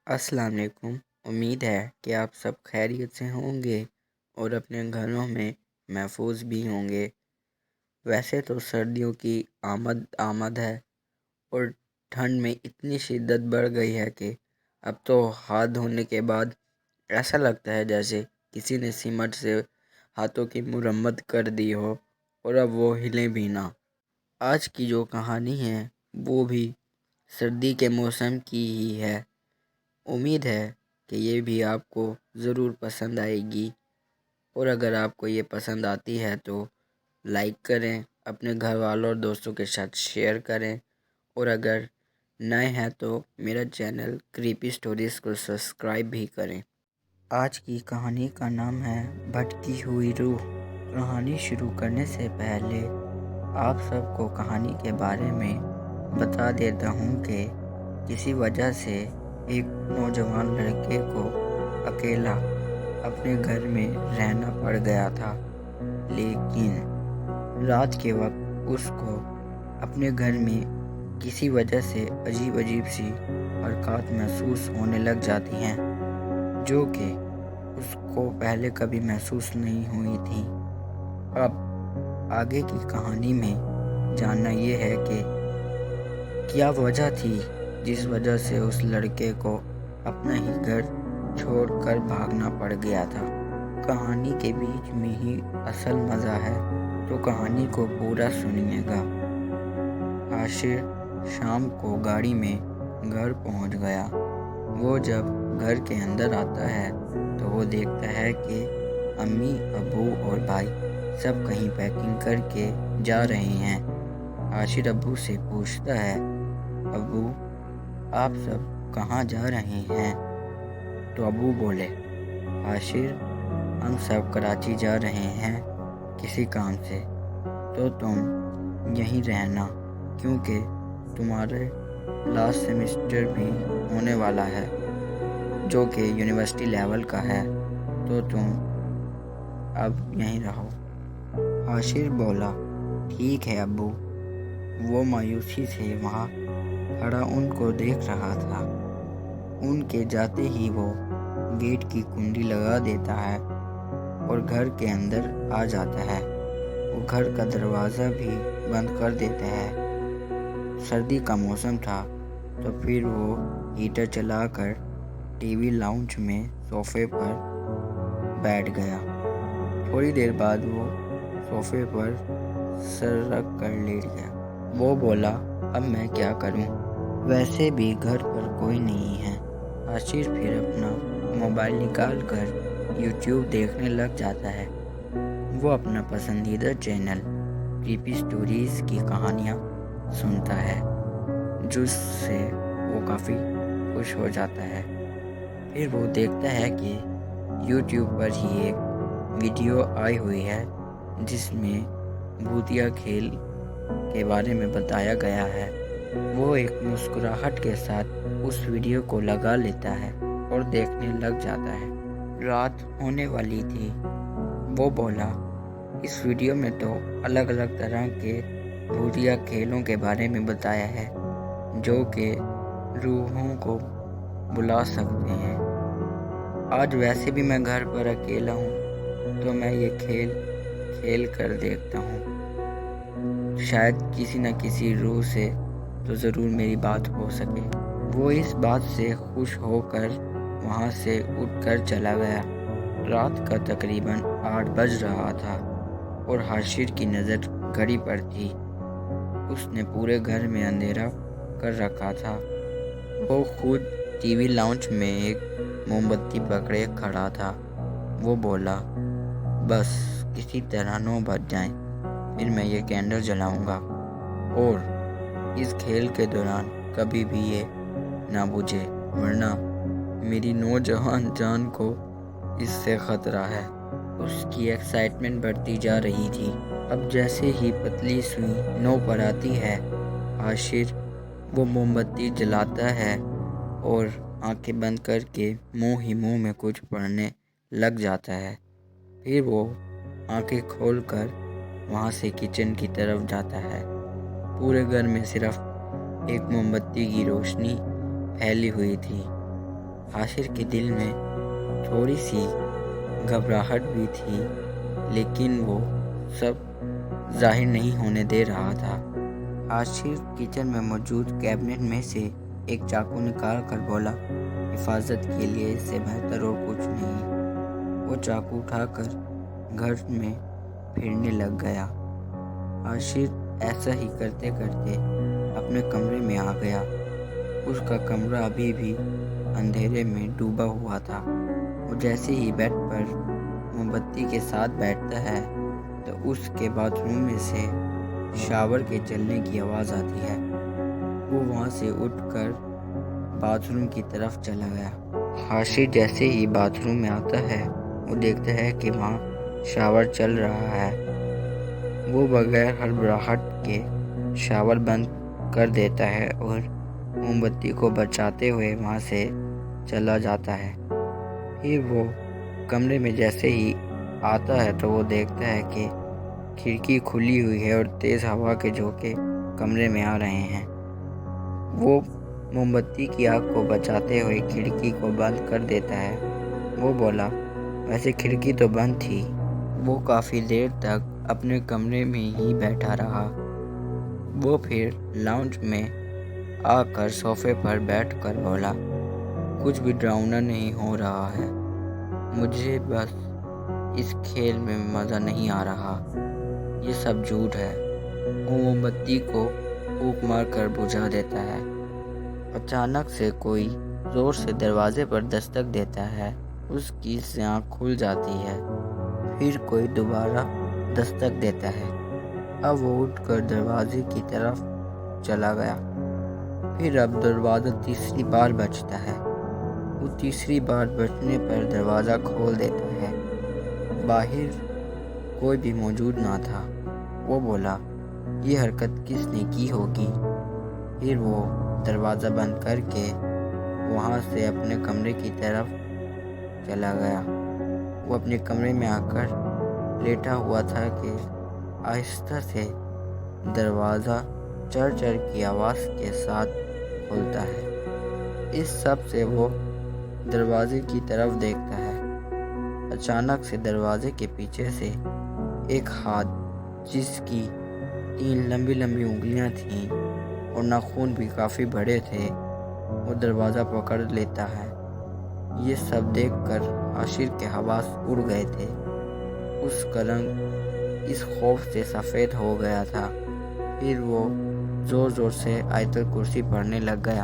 السلام علیکم۔ امید ہے کہ آپ سب خیریت سے ہوں گے اور اپنے گھروں میں محفوظ بھی ہوں گے۔ ویسے تو سردیوں کی آمد ہے اور ٹھنڈ میں اتنی شدت بڑھ گئی ہے کہ اب تو ہاتھ دھونے کے بعد ایسا لگتا ہے جیسے کسی نے سیمنٹ سے ہاتھوں کی مرمت کر دی ہو اور اب وہ ہلیں بھی نہ۔ آج کی جو کہانی ہے وہ بھی سردی کے موسم کی ہی ہے۔ امید ہے کہ یہ بھی آپ کو ضرور پسند آئے گی، اور اگر آپ کو یہ پسند آتی ہے تو لائک کریں، اپنے گھر والوں اور دوستوں کے ساتھ شیئر کریں، اور اگر نئے ہیں تو میرا چینل کریپی سٹوریز کو سبسکرائب بھی کریں۔ آج کی کہانی کا نام ہے بھٹکی ہوئی روح۔ کہانی شروع کرنے سے پہلے آپ سب کو کہانی کے بارے میں بتا دیتا ہوں کہ کسی وجہ سے ایک نوجوان لڑکے کو اکیلا اپنے گھر میں رہنا پڑ گیا تھا، لیکن رات کے وقت اس کو اپنے گھر میں کسی وجہ سے عجیب سی حرکات محسوس ہونے لگ جاتی ہیں جو کہ اس کو پہلے کبھی محسوس نہیں ہوئی تھی۔ اب آگے کی کہانی میں جاننا یہ ہے کہ کیا وجہ تھی جس وجہ سے اس لڑکے کو اپنا ہی گھر چھوڑ کر بھاگنا پڑ گیا تھا۔ کہانی کے بیچ میں ہی اصل مزہ ہے، تو کہانی کو پورا سنیے گا۔ حاشر شام کو گاڑی میں گھر پہنچ گیا۔ وہ جب گھر کے اندر آتا ہے تو وہ دیکھتا ہے کہ امی، ابو اور بھائی سب کہیں پیکنگ کر کے جا رہے ہیں۔ حاشر ابو سے پوچھتا ہے، ابو آپ سب کہاں جا رہے ہیں؟ تو ابو بولے، حاشر ہم سب کراچی جا رہے ہیں کسی کام سے، تو تم یہیں رہنا کیونکہ تمہارے لاسٹ سیمسٹر بھی ہونے والا ہے جو کہ یونیورسٹی لیول کا ہے، تو تم اب یہیں رہو۔ حاشر بولا، ٹھیک ہے ابو۔ وہ مایوسی سے وہاں کھڑا ان کو دیکھ رہا تھا۔ ان کے جاتے ہی وہ گیٹ کی کنڈی لگا دیتا ہے اور گھر کے اندر آ جاتا ہے۔ وہ گھر کا دروازہ بھی بند کر دیتا ہے۔ سردی کا موسم تھا تو پھر وہ ہیٹر چلا کر ٹی وی لاؤنج میں صوفے پر بیٹھ گیا۔ تھوڑی دیر بعد وہ صوفے پر سر رکھ کر لیٹ گیا۔ وہ بولا، اب میں کیا کروں؟ ویسے بھی گھر پر کوئی نہیں ہے۔ حاشر پھر اپنا موبائل نکال کر یوٹیوب دیکھنے لگ جاتا ہے۔ وہ اپنا پسندیدہ چینل کریپی سٹوریز کی کہانیاں سنتا ہے، جس سے وہ کافی خوش ہو جاتا ہے۔ پھر وہ دیکھتا ہے کہ یوٹیوب پر ہی ایک ویڈیو آئی ہوئی ہے جس میں بھوتیا کھیل کے بارے میں بتایا گیا ہے۔ وہ ایک مسکراہٹ کے ساتھ اس ویڈیو کو لگا لیتا ہے اور دیکھنے لگ جاتا ہے۔ رات ہونے والی تھی۔ وہ بولا، اس ویڈیو میں تو الگ طرح کے بھوتیا کھیلوں کے بارے میں بتایا ہے جو کہ روحوں کو بلا سکتے ہیں۔ آج ویسے بھی میں گھر پر اکیلا ہوں تو میں یہ کھیل کر دیکھتا ہوں، شاید کسی نہ کسی روح سے تو ضرور میری بات ہو سکے۔ وہ اس بات سے خوش ہو کر وہاں سے اٹھ کر چلا گیا۔ رات کا تقریباً 8 بج رہا تھا اور حاشر کی نظر گھڑی پر تھی۔ اس نے پورے گھر میں اندھیرا کر رکھا تھا۔ وہ خود ٹی وی لاؤنج میں ایک موم بتی پکڑے کھڑا تھا۔ وہ بولا، بس کسی طرح 9 بج جائیں، پھر میں یہ کینڈل جلاؤں گا اور اس کھیل کے دوران کبھی بھی یہ نہ بجھے، ورنہ میری نوجوان جان کو اس سے خطرہ ہے۔ اس کی ایکسائٹمنٹ بڑھتی جا رہی تھی۔ اب جیسے ہی پتلی سوئی 9 پر آتی ہے، حاشر وہ موم بتی جلاتا ہے اور آنکھیں بند کر کے منہ میں کچھ پڑھنے لگ جاتا ہے۔ پھر وہ آنکھیں کھول کر وہاں سے کچن کی طرف جاتا ہے۔ پورے گھر میں صرف ایک موم بتی کی روشنی پھیلی ہوئی تھی۔ हाशिर के दिल में थोड़ी सी घबराहट भी थी, लेकिन वो सब जाहिर नहीं होने दे रहा था। हाशिर किचन में मौजूद कैबिनेट में से एक चाकू निकाल कर बोला, हिफाजत के लिए इससे बेहतर और कुछ नहीं। वो चाकू उठाकर घर में फिरने लग गया। हाशिर ऐसा ही करते करते अपने कमरे में आ गया। उसका कमरा अभी भी अंधेरे में डूबा हुआ था। वो जैसे ही बेड पर मोमबत्ती के साथ बैठता है तो उसके बाथरूम में से शावर के चलने की आवाज़ आती है। वो वहाँ से उठकर बाथरूम की तरफ चला गया। हाशिर जैसे ही बाथरूम में आता है वो देखता है कि वहाँ शावर चल रहा है। वो बगैर हड़बड़ाहट के शावर बंद कर देता है और मोमबत्ती को बचाते हुए वहाँ से चला जाता है। फिर वो कमरे में जैसे ही आता है तो वो देखता है कि खिड़की खुली हुई है और तेज़ हवा के झोंके कमरे में आ रहे हैं। वो मोमबत्ती की आग को बचाते हुए खिड़की को बंद कर देता है। वो बोला, वैसे खिड़की तो बंद थी। वो काफ़ी देर तक अपने कमरे में ही बैठा रहा। वो फिर लाउंज में आकर सोफे पर बैठकर बोला, कुछ भी डरावना नहीं हो रहा है, मुझे बस इस खेल में मज़ा नहीं आ रहा, ये सब झूठ है। वो मोमबत्ती को फूंक मार कर बुझा देता है। अचानक से कोई ज़ोर से दरवाजे पर दस्तक देता है। उसकी से आँख खुल जाती है। फिर कोई दोबारा दस्तक देता है। अब वो उठकर दरवाजे की तरफ चला गया। फिर अब दरवाज़ा तीसरी बार बजता है। वो तीसरी बार बजने पर दरवाज़ा खोल देता है। बाहर कोई भी मौजूद ना था। वो बोला, ये हरकत किसने की होगी। फिर वो दरवाज़ा बंद करके वहाँ से अपने कमरे की तरफ चला गया। वो अपने कमरे में आकर लेटा हुआ था कि आहिस्ता से दरवाज़ा चर की आवाज़ के साथ खुलता है। इस सब से वो दरवाजे की तरफ देखता है। अचानक से दरवाजे के पीछे से एक हाथ, जिसकी 3 लंबी लंबी उंगलियां थीं और नाखून भी काफ़ी बड़े थे, वो दरवाज़ा पकड़ लेता है। ये सब देखकर हाशिर के हवास उड़ गए थे। उसका रंग इस खौफ से सफ़ेद हो गया था। फिर वो ज़ोर ज़ोर से आयतुल कुर्सी पढ़ने लग गया।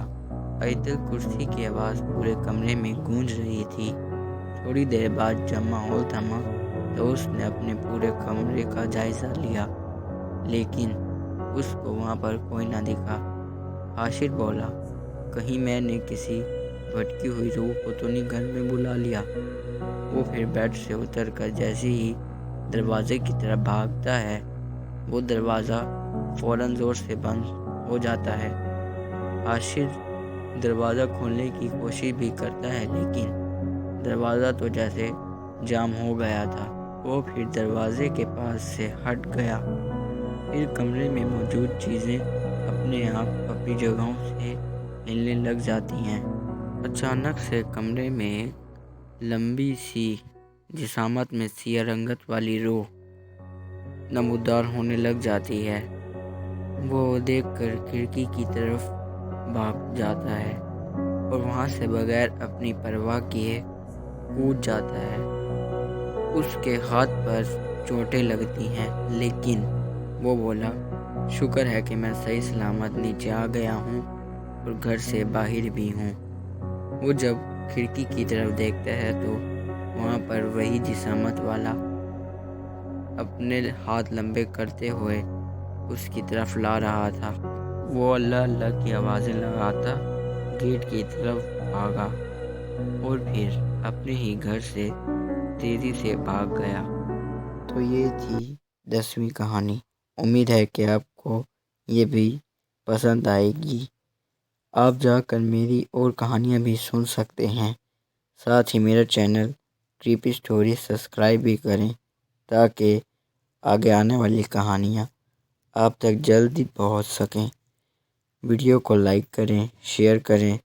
आयतुल कुर्सी की आवाज़ पूरे कमरे में गूंज रही थी। थोड़ी देर बाद जब माहौल थमा तो उसने अपने पूरे कमरे का जायज़ा लिया, लेकिन उसको वहाँ पर कोई ना दिखा। हाशिर बोला, कहीं मैंने किसी भटकी हुई रूह को तो नहीं घर में बुला लिया। वो फिर बेड से उतरकर जैसे ही दरवाजे की तरफ भागता है, वो दरवाज़ा फ़ौरन ज़ोर से बंद हो जाता है। हाशिर दरवाज़ा खोलने की कोशिश भी करता है, लेकिन दरवाज़ा तो जैसे जाम हो गया था। वो फिर दरवाजे के पास से हट गया। फिर कमरे में मौजूद चीज़ें अपने आप अपनी जगहों से हिलने लग जाती हैं। अचानक से कमरे में एक लंबी सी जिसामत में सिया रंगत वाली रूह नमूदार होने लग जाती है। वो देखकर खिड़की की तरफ भाग जाता है और वहाँ से बगैर अपनी परवाह किए कूद जाता है। उसके हाथ पर चोटें लगती हैं, लेकिन वो बोला, शुक्र है कि मैं सही सलामत नीचे आ गया हूँ और घर से बाहर भी हूँ। वो जब खिड़की की तरफ देखता है तो वहाँ पर वही जिसामत वाला अपने हाथ लंबे करते हुए उसकी तरफ ला रहा था। वो अल्लाह अल्लाह की आवाज़ें लगाता गेट की तरफ भागा और फिर अपने ही घर से तेज़ी से भाग गया। तो ये थी 10वीं कहानी। उम्मीद है कि आपको ये भी पसंद आएगी। आप जाकर मेरी और कहानियाँ भी सुन सकते हैं। साथ ही मेरा चैनल क्रीपी स्टोरी सब्सक्राइब भी करें, ताकि आगे आने वाली कहानियाँ आप तक जल्दी पहुँच सकें। वीडियो को लाइक करें, शेयर करें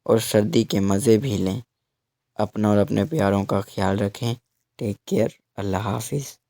اور سردی کے مزے بھی لیں۔ اپنا اور اپنے پیاروں کا خیال رکھیں۔ Take care. اللہ حافظ۔